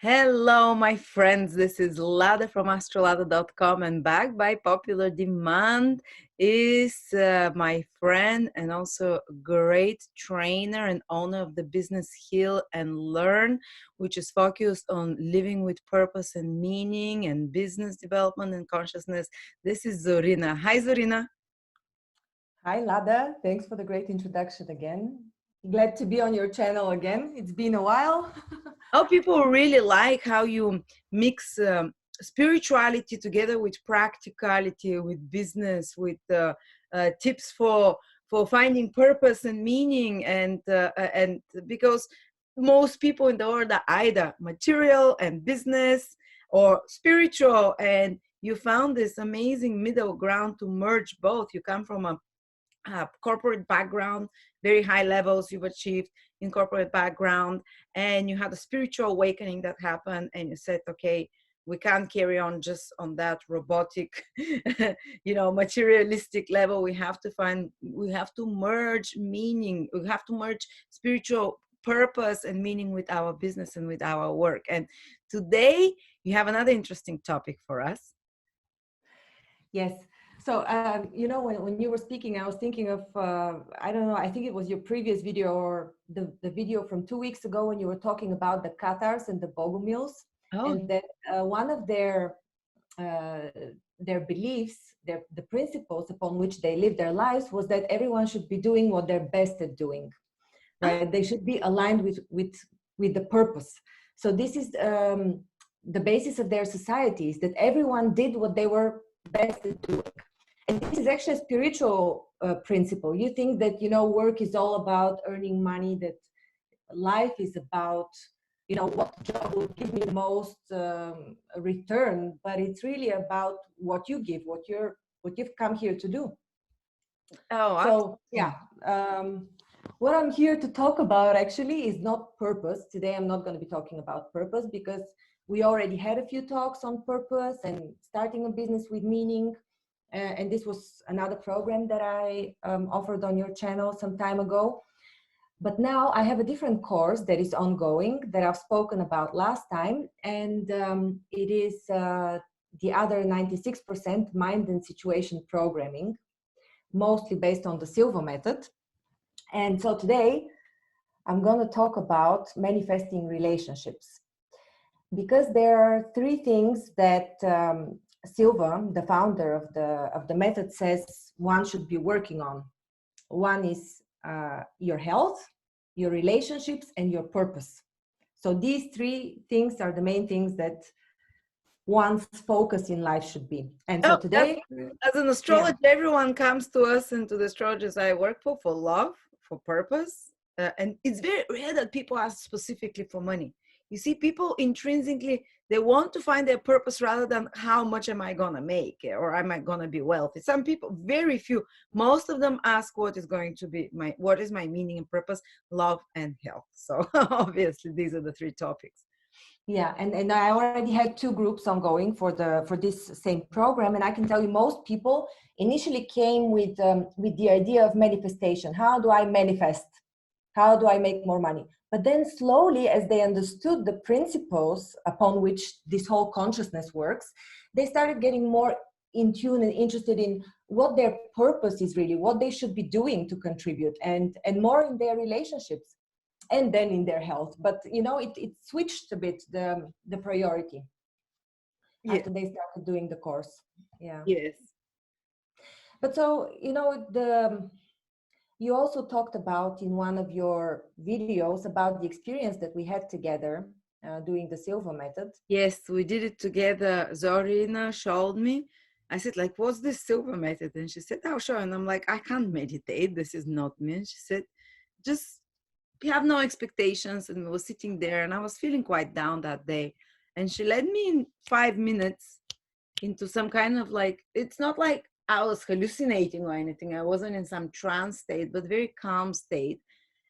Hello, my friends. This is Lada from astrolada.com, and back by popular demand is my friend and also a great trainer and owner of the business Heal and Learn, which is focused on living with purpose and meaning and business development and consciousness. This is Zorina. Hi, Zorina. Hi, Lada. Thanks for the great introduction again. Glad to be on your channel again. It's been a while. Oh, people really like how you mix spirituality together with practicality, with business, with tips for finding purpose and meaning, and because most people in the world are either material and business or spiritual, and you found this amazing middle ground to merge both. You come from a corporate background, very high levels you've achieved in corporate background, and you had a spiritual awakening that happened, and you said, okay, we can't carry on just on that robotic materialistic level. We have to merge meaning, we have to merge spiritual purpose and meaning with our business and with our work. And today you have another interesting topic for us. Yes. So, when you were speaking, I was thinking of, I don't know, I think it was your previous video or the video from 2 weeks ago when you were talking about the Cathars and the Bogumils. Oh. And that one of their beliefs, the principles upon which they live their lives was that everyone should be doing what they're best at doing, right? They should be aligned with the purpose. So this is the basis of their societies, that everyone did what they were best at doing. And this is actually a spiritual principle. You think that, work is all about earning money, that life is about, what job will give me the most return, but it's really about what you give, what you've come here to do. Oh, so yeah. What I'm here to talk about actually is not purpose. Today, I'm not going to be talking about purpose because we already had a few talks on purpose and starting a business with meaning. And this was another program that I offered on your channel some time ago. But now I have a different course that is ongoing that I've spoken about last time. And it is the other 96% mind and situation programming, mostly based on the Silva Method. And so today I'm going to talk about manifesting relationships, because there are three things that Silva, the founder of the method, says one should be working on. One is your health, your relationships, and your purpose. So these three things are the main things that one's focus in life should be. And so today, as an astrologer, everyone comes to us and to the astrologers I work for love, for purpose. And it's very rare that people ask specifically for money. You see, people intrinsically, they want to find their purpose rather than how much am I going to make or am I going to be wealthy. Some people, very few, most of them ask what is my meaning and purpose, love and health. So obviously these are the three topics. Yeah, and I already had 2 groups ongoing for this same program, and I can tell you most people initially came with the idea of manifestation. How do I manifest? How do I make more money? But then slowly, as they understood the principles upon which this whole consciousness works, they started getting more in tune and interested in what their purpose is really, what they should be doing to contribute, and more in their relationships and then in their health. But, it switched a bit, the priority after they started doing the course. Yeah. Yes. But so, you also talked about in one of your videos about the experience that we had together doing the Silva Method. Yes, we did it together. Zorina showed me. I said, like, what's this Silva Method? And she said, oh, sure. And I'm like, I can't meditate. This is not me. And she said, just have no expectations. And we were sitting there and I was feeling quite down that day. And she led me in 5 minutes into some kind of it's not like I was hallucinating or anything. I wasn't in some trance state, but very calm state.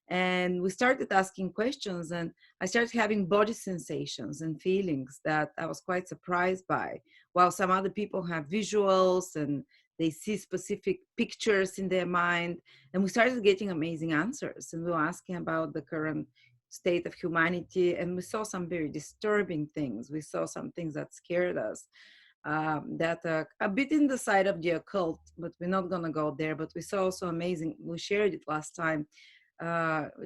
And we started asking questions and I started having body sensations and feelings that I was quite surprised by. While some other people have visuals and they see specific pictures in their mind. And we started getting amazing answers. And we were asking about the current state of humanity, and we saw some very disturbing things. We saw some things that scared us, that a bit in the side of the occult, but we're not going to go there. But we saw also amazing, we shared it last time,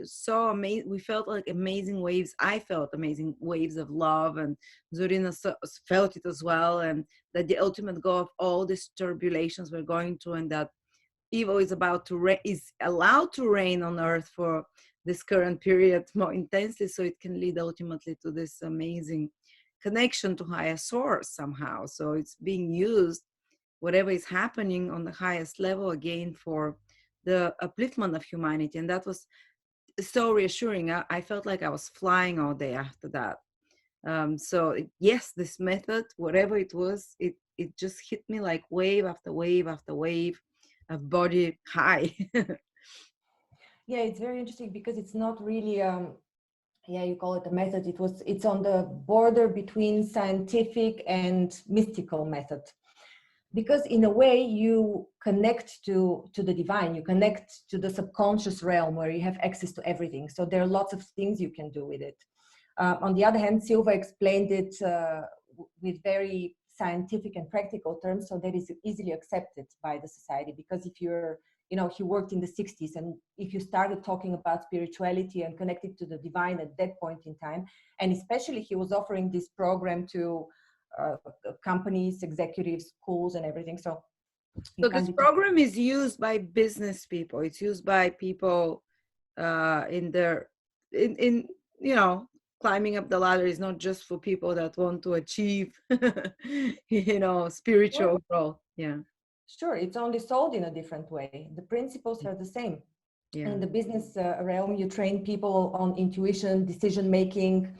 so amazing. We felt like amazing waves. I felt amazing waves of love, and Zorina felt it as well, and that the ultimate goal of all these turbulations we're going through, and that evil is about to is allowed to reign on earth for this current period more intensely, so it can lead ultimately to this amazing connection to higher source somehow. So it's being used, whatever is happening on the highest level, again, for the upliftment of humanity. And that was so reassuring. I felt like I was flying all day after that. So yes, this method, whatever it was, it just hit me like wave after wave after wave of body high. Yeah, it's very interesting because it's not really yeah, you call it a method. It's on the border between scientific and mystical method. Because in a way you connect to the divine, you connect to the subconscious realm where you have access to everything. So there are lots of things you can do with it. On the other hand, Silva explained it with very scientific and practical terms, so that is easily accepted by the society. Because if you're, you know, he worked in the 60s, and if you started talking about spirituality and connected to the divine at that point in time, and especially he was offering this program to companies, executives, schools, and everything. So This program is used by business people. It's used by people in their in you know, climbing up the ladder is not just for people that want to achieve you know, spiritual growth. Yeah, sure, it's only sold in a different way. The principles are the same. yeah. In the business realm, you train people on intuition, decision making,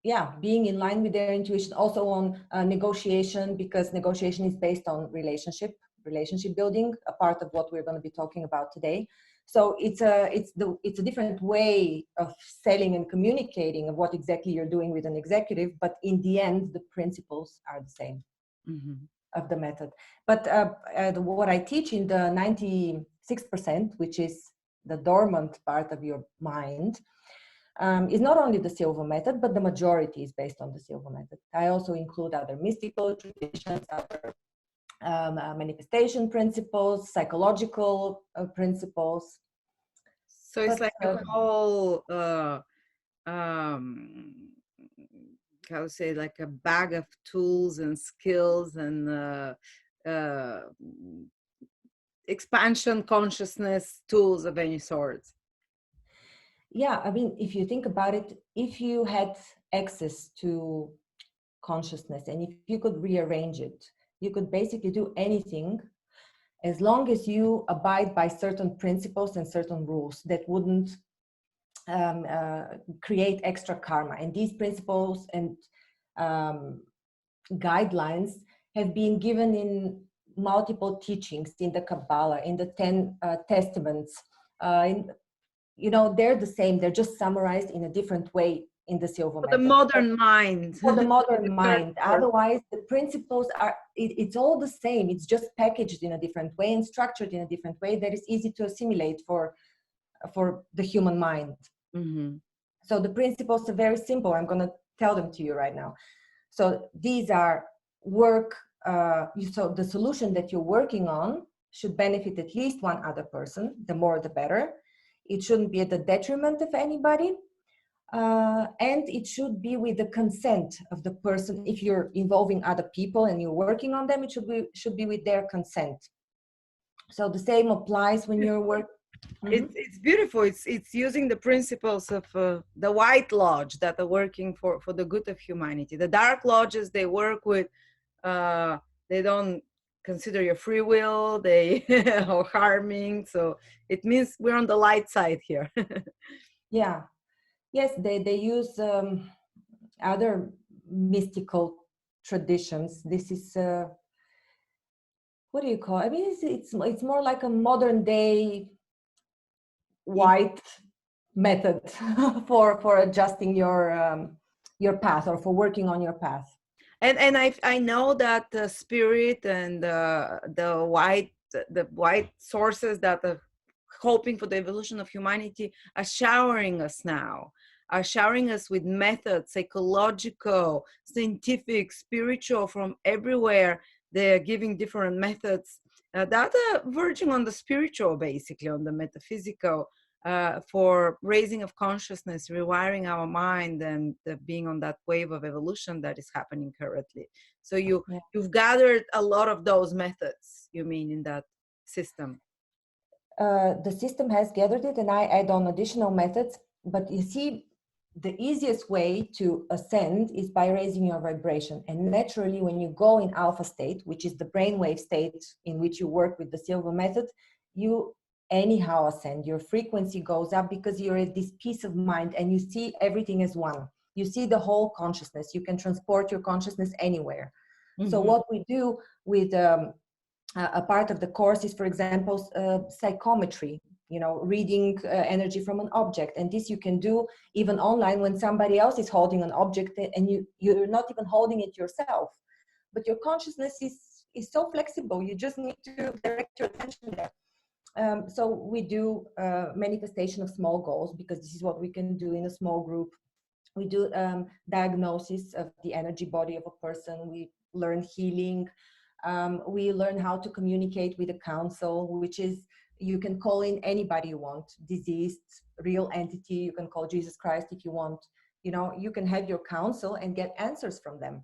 yeah, being in line with their intuition, also on negotiation, because negotiation is based on relationship building, a part of what we're going to be talking about today. So it's a different way of selling and communicating of what exactly you're doing with an executive, but in the end the principles are the same. Mm-hmm. Of the method. But what I teach in the 96%, which is the dormant part of your mind, is not only the Silva method, but the majority is based on the Silva method. I also include other mystical traditions, other manifestation principles, psychological principles. So it's like a whole how to say, like a bag of tools and skills and uh, expansion consciousness tools of any sort. Yeah, I mean, if you think about it, if you had access to consciousness and if you could rearrange it, you could basically do anything as long as you abide by certain principles and certain rules that wouldn't create extra karma. And these principles and guidelines have been given in multiple teachings in the Kabbalah, in the 10 Testaments. You know, they're the same. They're just summarized in a different way in the Silva method. The modern mind. For the modern mind. Otherwise, the principles are, it's all the same. It's just packaged in a different way and structured in a different way that is easy to assimilate for the human mind. Mm-hmm. So the principles are very simple. I'm going to tell them to you right now. So these are so the solution that you're working on should benefit at least one other person. The more, the better. It shouldn't be at the detriment of anybody. And it should be with the consent of the person. If you're involving other people and you're working on them, it should be with their consent. So the same applies when you're working. Mm-hmm. It's beautiful. It's using the principles of the White Lodge that are working for the good of humanity. The Dark Lodges, they work with, they don't consider your free will, they are harming. So it means we're on the light side here. Yeah. Yes, they use other mystical traditions. This is what do you call it? I mean, it's more like a modern day white method for adjusting your path or for working on your path. And I know that the spirit and the white sources that are hoping for the evolution of humanity are showering us now, are showering us with methods, psychological, scientific, spiritual, from everywhere. They're giving different methods that are verging on the spiritual, basically, on the metaphysical, for raising of consciousness, rewiring our mind, and being on that wave of evolution that is happening currently. So you've gathered a lot of those methods, you mean, in that system? The system has gathered it, and I add on additional methods. But you see, the easiest way to ascend is by raising your vibration. And naturally, when you go in alpha state, which is the brainwave state in which you work with the Silva method, you anyhow ascend. Your frequency goes up because you're at this peace of mind and you see everything as one. You see the whole consciousness. You can transport your consciousness anywhere. Mm-hmm. So what we do with a part of the course is, for example, psychometry, reading energy from an object. And this you can do even online when somebody else is holding an object and you're not even holding it yourself. But your consciousness is so flexible. You just need to direct your attention there. So we do manifestation of small goals, because this is what we can do in a small group. We do diagnosis of the energy body of a person. We learn healing. We learn how to communicate with a council, which is, you can call in anybody you want, deceased, real entity. You can call Jesus Christ if you want. You can have your council and get answers from them.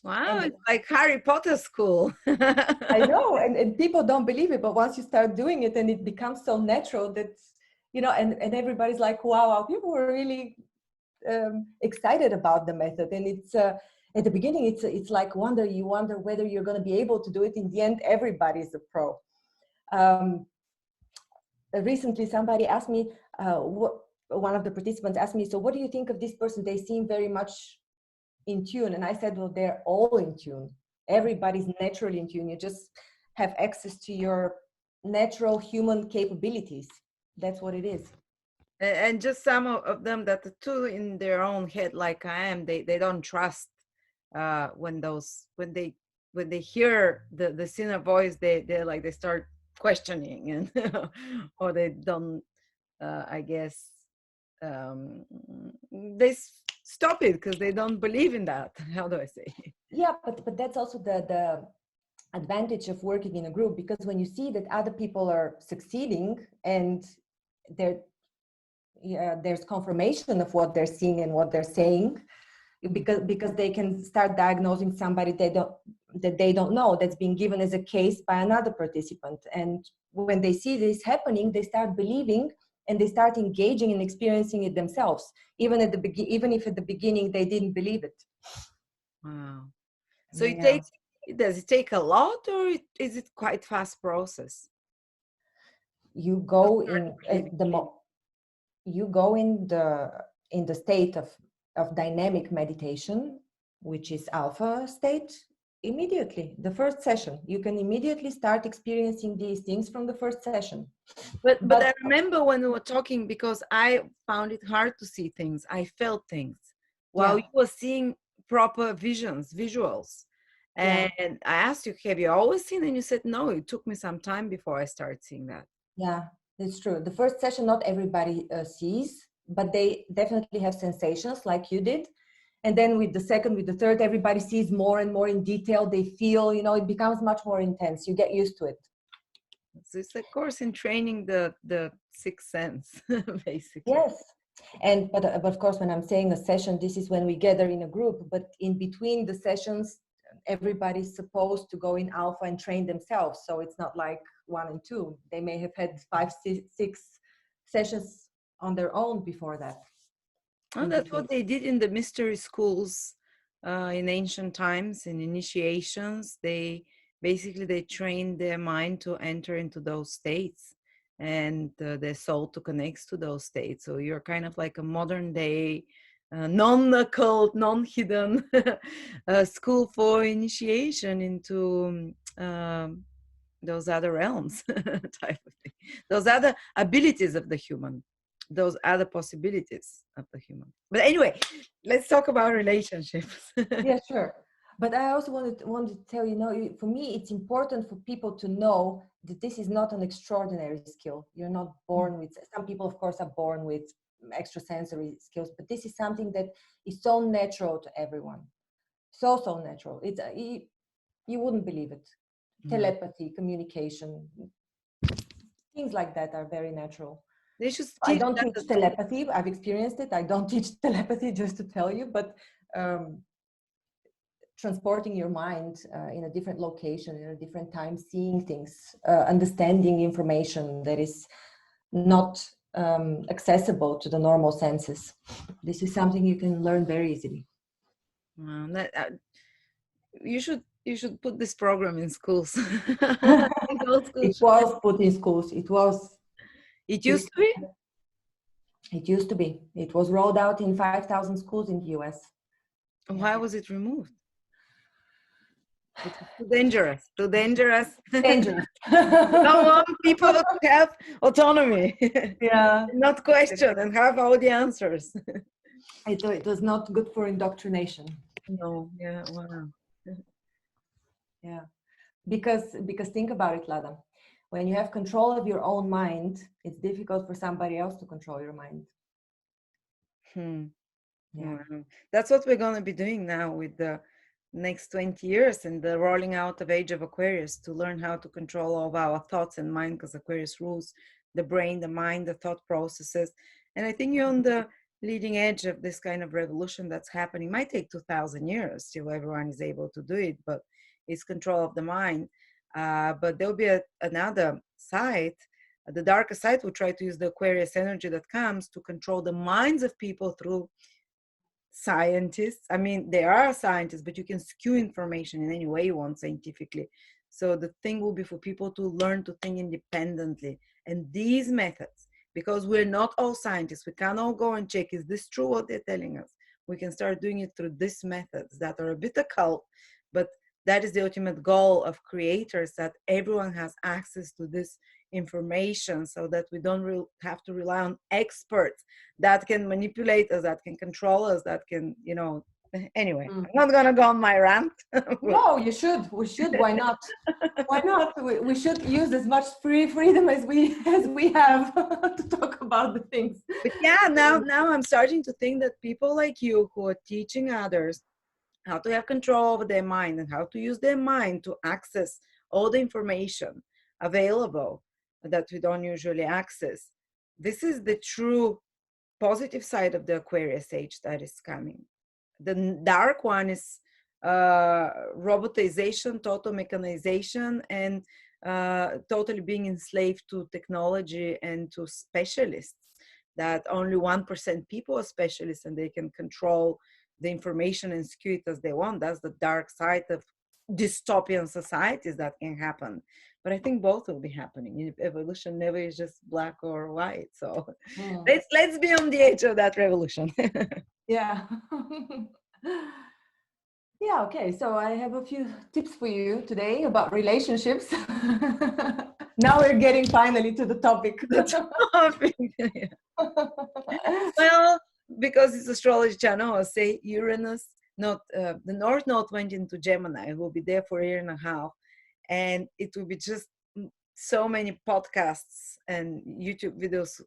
Wow, it's like Harry Potter school. I know, and people don't believe it, but once you start doing it, and it becomes so natural that, and everybody's like, wow, people were really excited about the method. And it's at the beginning, it's like you wonder whether you're going to be able to do it. In the end, everybody's a pro. Recently, somebody asked me, one of the participants asked me, so what do you think of this person? They seem very much in tune. And I said, well, they're all in tune. Everybody's naturally in tune. You just have access to your natural human capabilities. That's what it is. And just some of them that are too in their own head, like I am, they don't trust when they hear the inner voice, they start questioning, and or they don't, I guess, they stop it because they don't believe in that. How do I say? Yeah, but that's also the advantage of working in a group, because when you see that other people are succeeding and there's confirmation of what they're seeing and what they're saying, because they can start diagnosing somebody that they don't know, that's being given as a case by another participant. And when they see this happening, they start believing and they start engaging and experiencing it themselves, even if at the beginning they didn't believe it. Wow. So does it take a lot, or is it quite fast process? You go in the state of dynamic meditation, which is alpha state, immediately. The first session, you can immediately start experiencing these things from the first session. But I remember when we were talking, because I found it hard to see things. I felt things while you were seeing proper visuals. And I asked you, have you always seen? And you said, no, it took me some time before I started seeing that. Yeah, it's true. The first session, not everybody sees, but they definitely have sensations like you did. And then with the second, with the third, everybody sees more and more in detail. They feel, it becomes much more intense. You get used to it. So it's a course in training the sixth sense, basically. Yes. But of course, when I'm saying a session, this is when we gather in a group, but in between the sessions, everybody's supposed to go in alpha and train themselves. So it's not like 1 and 2. They may have had 5, 6 sessions on their own before that. Oh, that's what they did in the mystery schools in ancient times, in initiations. They trained their mind to enter into those states, and their soul to connect to those states. So you're kind of like a modern day non-occult, non-hidden school for initiation into those other realms type of thing, those other abilities of the human, those other possibilities of the human. But anyway, let's talk about relationships. Yeah, sure. But I also wanted to tell you, for me, it's important for people to know that this is not an extraordinary skill. You're not born with, some people, of course, are born with extrasensory skills, but this is something that is so natural to everyone. So natural. It's, you wouldn't believe it. Telepathy, communication, things like that are very natural. They should I teach don't that. teach telepathy. I've experienced it. I don't teach telepathy, just to tell you, but transporting your mind in a different location, in a different time, seeing things, understanding information that is not accessible to the normal senses. This is something you can learn very easily. You should put this program in schools. In all It schools. was put in schools. It used to be. It used to be. It was rolled out in 5,000 schools in the US. Why was it removed? It was too dangerous. Too dangerous. Dangerous. You don't want people to have autonomy. Yeah. Not question and have all the answers. It was not good for indoctrination. No. Yeah. Wow. Yeah. Because think about it, Lada. When you have control of your own mind, it's difficult for somebody else to control your mind. Yeah. Wow. That's what we're going to be doing now with the next 20 years and the rolling out of Age of Aquarius, to learn how to control all of our thoughts and mind, because Aquarius rules the brain, the mind, the thought processes. And I think you're on the leading edge of this kind of revolution that's happening. It might take 2,000 years till everyone is able to do it, but it's control of the mind. But there'll be another side. The darker side will try to use the Aquarius energy that comes to control the minds of people through scientists. I mean, there are scientists, but you can skew information in any way you want scientifically. So the thing will be for people to learn to think independently. And these methods, because we're not all scientists, we can't all go and check, is this true what they're telling us? We can start doing it through these methods that are a bit occult, but that is the ultimate goal of creators, that everyone has access to this information, so that we don't have to rely on experts that can manipulate us, that can control us, that can, anyway, I'm not gonna go on my rant. No, you should. We should. Why not? Why not? We should use as much freedom as we have to talk about the things. But yeah, now I'm starting to think that people like you who are teaching others how to have control over their mind and how to use their mind to access all the information available that we don't usually access. This is the true positive side of the Aquarius age that is coming. The dark one is robotization, total mechanization, and totally being enslaved to technology and to specialists, that only 1% people are specialists and they can control the information and skew it as they want. That's the dark side of dystopian societies that can happen. But I think both will be happening. Evolution never is just black or white. So let's be on the edge of that revolution. Yeah. Yeah, okay. So I have a few tips for you today about relationships. Now we're getting finally to the topic. Well, because it's astrology channel, I'll say Uranus, not the North Node went into Gemini. It will be there for a year and a half. And it will be just so many podcasts and YouTube videos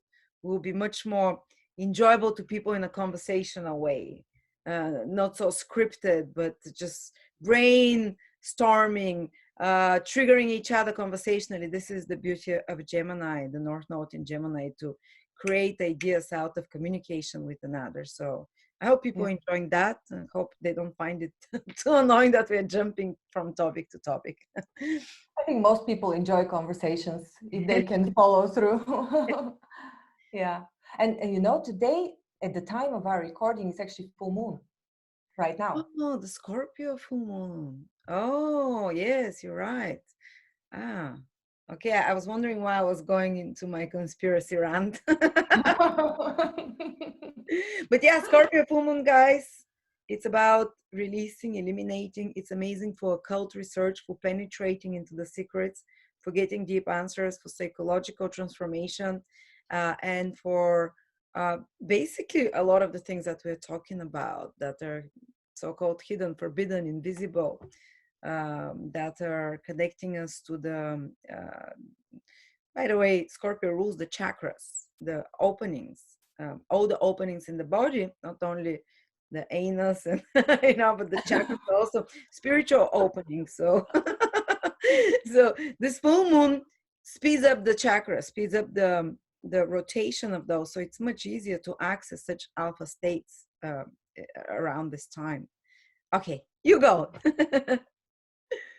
will be much more enjoyable to people in a conversational way. Not so scripted, but just brainstorming, triggering each other conversationally. This is the beauty of Gemini, the North Node in Gemini, to create ideas out of communication with another. So I hope people are enjoying that, and hope they don't find it too annoying that we're jumping from topic to topic. I think most people enjoy conversations if they can follow through. Yeah. And today, at the time of our recording, it's actually full moon right now. Oh, the Scorpio full moon. Oh, yes, you're right. Okay. I was wondering why I was going into my conspiracy rant. But yeah, Scorpio full moon, guys. It's about releasing, eliminating. It's amazing for occult research, for penetrating into the secrets, for getting deep answers, for psychological transformation, and for basically a lot of the things that we're talking about that are so-called hidden, forbidden, invisible, that are connecting us to the by the way, Scorpio rules the chakras, the openings, all the openings in the body, not only the anus and but the chakras also spiritual openings. So, so this full moon speeds up the chakra, speeds up the rotation of those. So it's much easier to access such alpha states around this time. Okay, you go.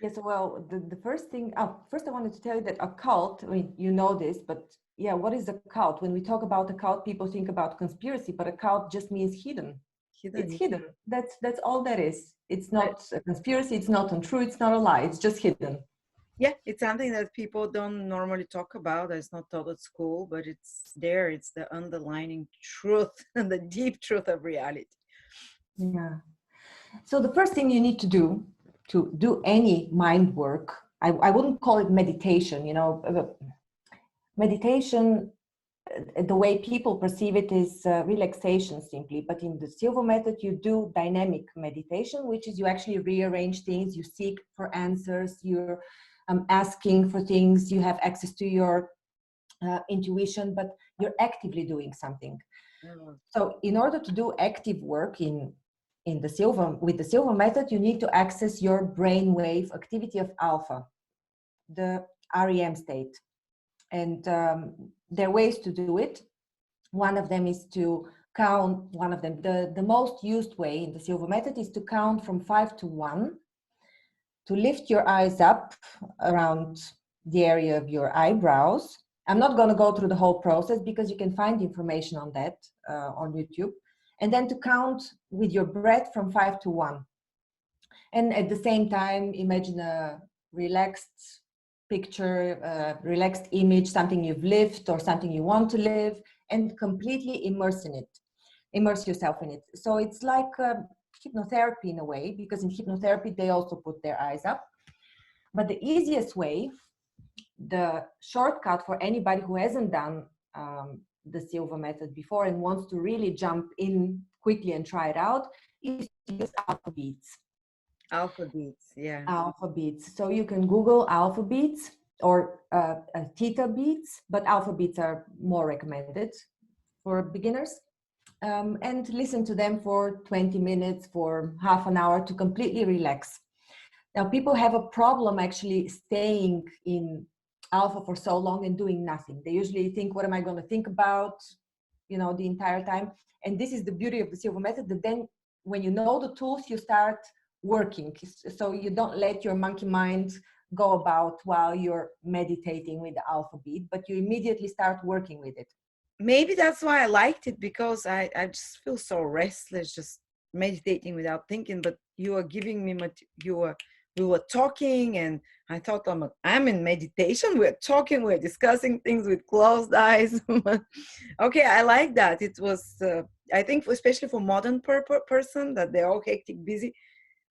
Yes, well, the first thing, first I wanted to tell you that a cult, I mean, you know this, but yeah, what is a cult? When we talk about a cult, people think about conspiracy, but a cult just means hidden. Hidden. It's hidden. That's all that is. It's not a conspiracy, it's not untrue, it's not a lie, it's just hidden. Yeah, it's something that people don't normally talk about. It's not taught at school, but it's there. It's the underlying truth and the deep truth of reality. Yeah. So the first thing you need to do any mind work, I wouldn't call it meditation, meditation, the way people perceive it is relaxation simply, but in the Silva method you do dynamic meditation, which is you actually rearrange things, you seek for answers, you're asking for things, you have access to your intuition, but you're actively doing something. So in order to do active work with the Silva method, you need to access your brainwave activity of alpha, the REM state. And there are ways to do it. One of them is to count, the most used way in the Silva method is to count from 5 to 1, to lift your eyes up around the area of your eyebrows. I'm not going to go through the whole process because you can find information on that on YouTube. And then to count with your breath from 5 to 1. And at the same time, imagine a relaxed picture, a relaxed image, something you've lived or something you want to live, and completely immerse yourself in it. So it's like hypnotherapy in a way, because in hypnotherapy, they also put their eyes up. But the easiest way, the shortcut for anybody who hasn't done the Silva method before and wants to really jump in quickly and try it out, is to use alpha beats. Alpha beats, yeah. Alpha beats. So you can Google alpha beats or theta beats, but alpha beats are more recommended for beginners. And listen to them for 20 minutes, for half an hour to completely relax. Now, people have a problem actually staying in alpha for so long and doing nothing. They usually think, what am I going to think about, the entire time? And this is the beauty of the Silva method, that then when you know the tools, you start working. So you don't let your monkey mind go about while you're meditating with the alpha beat, but you immediately start working with it. Maybe that's why I liked it, because I just feel so restless just meditating without thinking. But you are giving me we were talking, and I thought I'm in meditation. We're talking, we're discussing things with closed eyes. Okay, I like that. It was I think especially for modern person that they're all hectic, busy.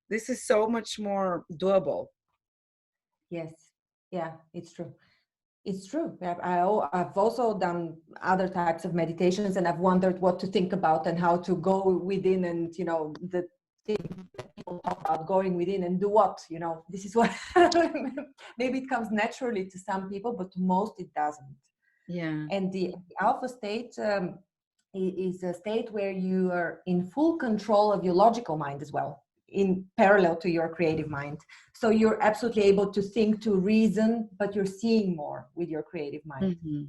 This is so much more doable. Yes, yeah, it's true. It's true. I've also done other types of meditations, and I've wondered what to think about and how to go within, and the thing that people talk about, going within and do what, this is what maybe it comes naturally to some people, but to most it doesn't. Yeah. And the alpha state is a state where you are in full control of your logical mind as well, in parallel to your creative mind. So you're absolutely able to think, to reason, but you're seeing more with your creative mind. Mm-hmm.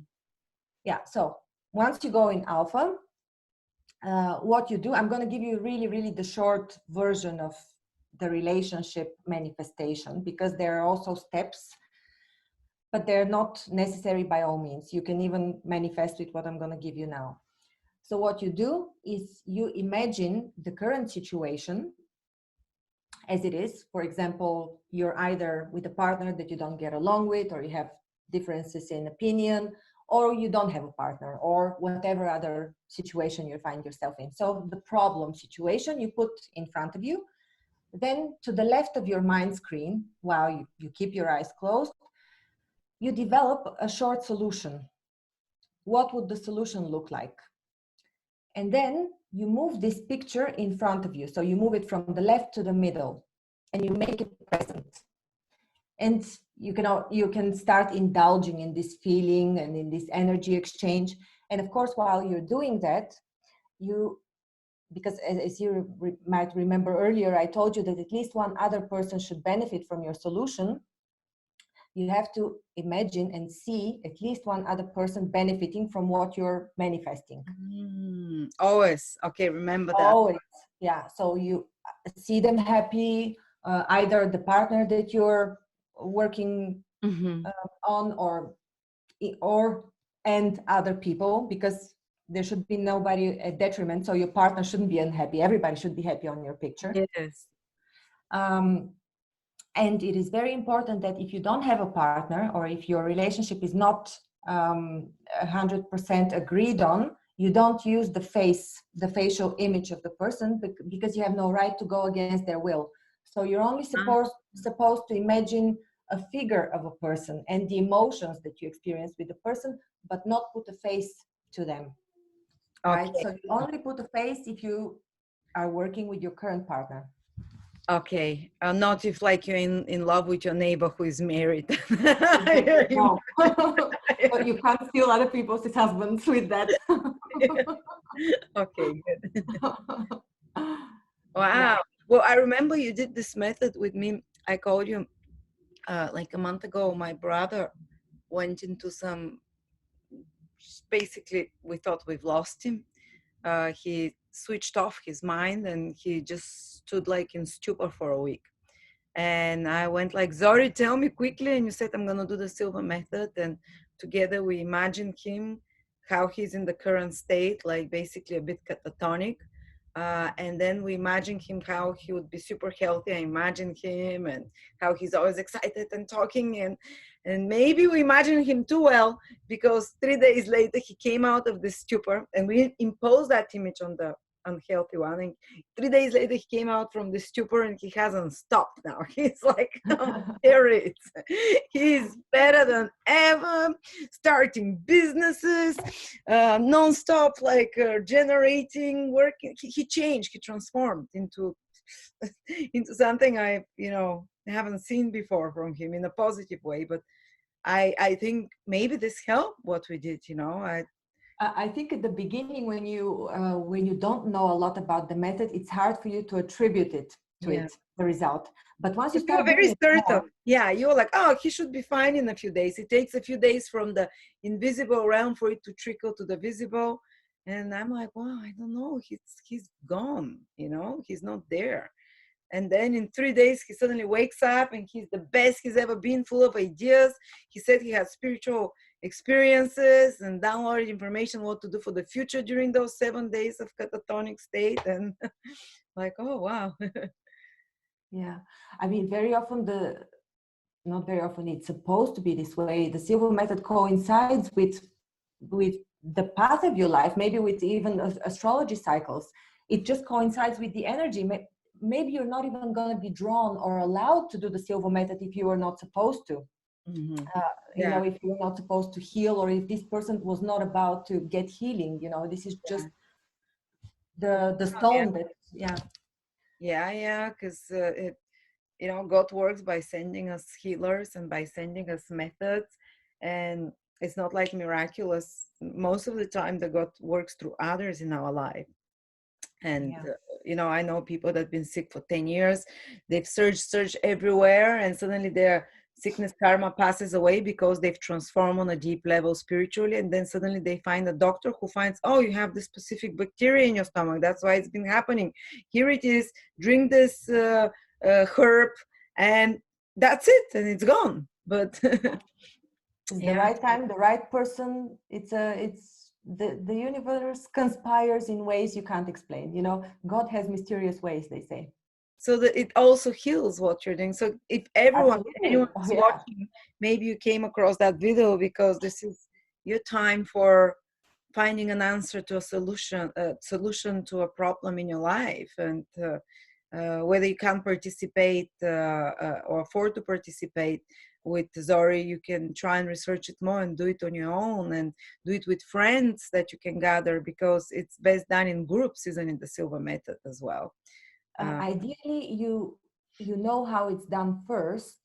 Yeah, so once you go in alpha, what you do, I'm going to give you really the short version of the relationship manifestation, because there are also steps, but they're not necessary by all means. You can even manifest with what I'm going to give you now. So what you do is you imagine the current situation as it is. For example, you're either with a partner that you don't get along with, or you have differences in opinion, or you don't have a partner, or whatever other situation you find yourself in. So the problem situation you put in front of you. Then to the left of your mind screen, while you keep your eyes closed, you develop a short solution. What would the solution look like? And then you move this picture in front of you. So you move it from the left to the middle and you make it present. And you can start indulging in this feeling and in this energy exchange. And of course, while you're doing that, because as you might remember earlier, I told you that at least one other person should benefit from your solution. You have to imagine and see at least one other person benefiting from what you're manifesting. Always. Okay, remember that. Always. Yeah. So you see them happy, either the partner that you're working on, and other people, because there should be nobody at detriment. So your partner shouldn't be unhappy. Everybody should be happy on your picture. Yes. And it is very important that if you don't have a partner, or if your relationship is not 100% agreed on, you don't use the facial image of the person, because you have no right to go against their will. So you're only supposed to imagine a figure of a person and the emotions that you experience with the person, but not put a face to them. Right? Okay. So you only put a face if you are working with your current partner. Okay. Not if like you're in love with your neighbor who is married. No. But you can't steal other people's husbands with that. Okay, good. Wow. Yeah. Well, I remember you did this method with me. I called you like a month ago. My brother went into some, basically we thought we've lost him. He switched off his mind and he just stood like in stupor for a week. And I went like, Zori, tell me quickly. And you said, I'm going to do the Silva Method. And together we imagined him, how he's in the current state, like basically a bit catatonic. And then we imagined him how he would be super healthy. I imagined him and how he's always excited and talking. And maybe we imagined him too well, because 3 days later he came out of the stupor and we imposed that image on the unhealthy one. And 3 days later he came out from the stupor and he hasn't stopped now. He's like spirit. He's better than ever, starting businesses, non-stop, like generating, working. He changed, he transformed into something I haven't seen before from him in a positive way. But I think maybe this helped what we did. I think at the beginning, when you don't know a lot about the method, it's hard for you to attribute it to the result. But once you But you're start very doing certain. more, Yeah, you're like, oh, he should be fine in a few days. It takes a few days from the invisible realm for it to trickle to the visible. And I'm like, wow, I don't know. He's gone. He's not there. And then in 3 days, he suddenly wakes up and he's the best he's ever been, full of ideas. He said he had spiritual experiences and downloaded information what to do for the future during those 7 days of catatonic state. And like, oh, wow. yeah. I mean, not very often, it's supposed to be this way. The Silva Method coincides with the path of your life, maybe with even astrology cycles. It just coincides with the energy. Maybe you're not even going to be drawn or allowed to do the Silva Method if you are not supposed to. Mm-hmm. If you're not supposed to heal, or if this person was not about to get healing, this is just the stone that, because God works by sending us healers and by sending us methods, and it's not like miraculous. Most of the time the God works through others in our life. And I know people that have been sick for 10 years. They've searched everywhere, and suddenly their sickness karma passes away because they've transformed on a deep level spiritually. And then suddenly they find a doctor who finds, oh, you have this specific bacteria in your stomach. That's why it's been happening. Here it is. Drink this herb, and that's it, and it's gone. But it's the right time, the right person. It's the universe conspires in ways you can't explain. God has mysterious ways, they say. So that it also heals what you're doing. So if anyone's watching, maybe you came across that video because this is your time for finding an answer to a solution to a problem in your life. And whether you can participate or afford to participate with Zori, you can try and research it more and do it on your own and do it with friends that you can gather, because it's best done in groups, isn't it? The Silva Method as well. Ideally, you know how it's done first.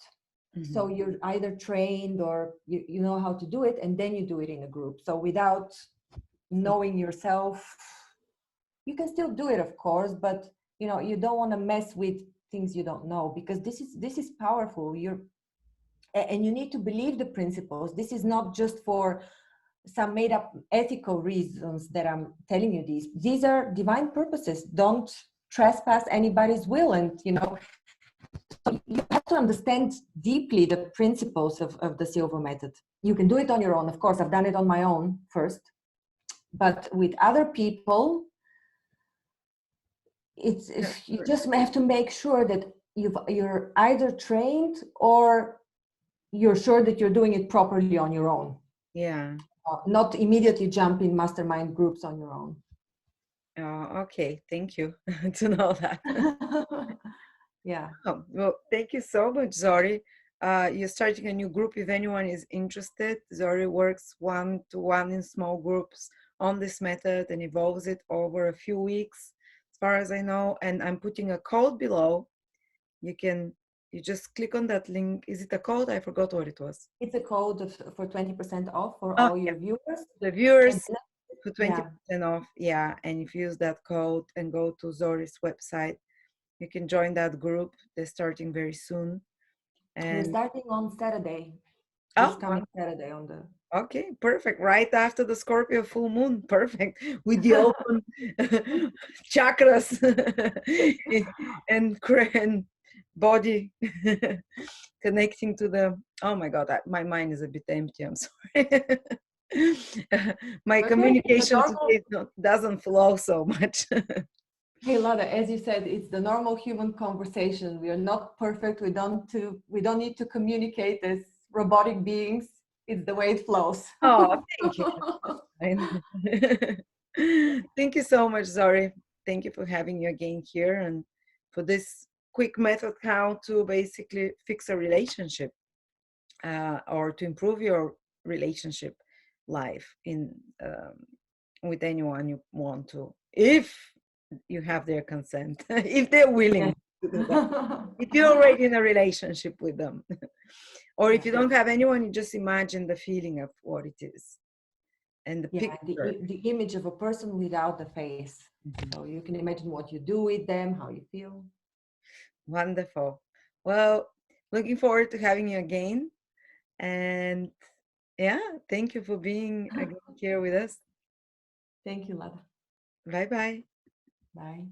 So you're either trained or you know how to do it, and then you do it in a group. So without knowing yourself, you can still do it, of course, but you don't want to mess with things you don't know, because this is powerful. And you need to believe the principles. This is not just for some made up ethical reasons that I'm telling you these. These are divine purposes. Don't trespass anybody's will. And, so you have to understand deeply the principles of the Silva Method. You can do it on your own. Of course, I've done it on my own first. But with other people, you just have to make sure that you're either trained or you're sure that you're doing it properly on your own. Yeah. Not immediately jump in mastermind groups on your own. Okay, thank you to know that. Yeah. Oh, well, thank you so much, Zori. You're starting a new group. If anyone is interested, Zori works one-to-one in small groups on this method and evolves it over a few weeks, as far as I know. And I'm putting a code below. You just click on that link. Is it a code? I forgot what it was. It's a code for 20% off for Oh, all your viewers. The viewers And, for 20% off. Yeah. And if you use that code and go to Zori's website, you can join that group. They're starting very soon. we're And starting on Saturday. This coming Saturday on the. Okay, perfect. Right after the Scorpio full moon. Perfect. With the open chakras and body connecting to the, oh my God, my mind is a bit empty. I'm sorry. My communication today doesn't flow so much. Hey Lada, as you said, it's the normal human conversation. We are not perfect. We don't need to communicate as robotic beings. It's the way it flows. Oh, thank you. Thank you so much, Zori. Thank you for having me again here and for this quick method how to basically fix a relationship or to improve your relationship life with anyone you want to, if you have their consent, if they're willing to do that. If you're already in a relationship with them. Or if you don't have anyone, you just imagine the feeling of what it is. And the picture. The image of a person without the face. So you can imagine what you do with them, how you feel. Wonderful. Well, looking forward to having you again. And yeah, thank you for being again here with us. Thank you, Lada. Bye-bye. Bye.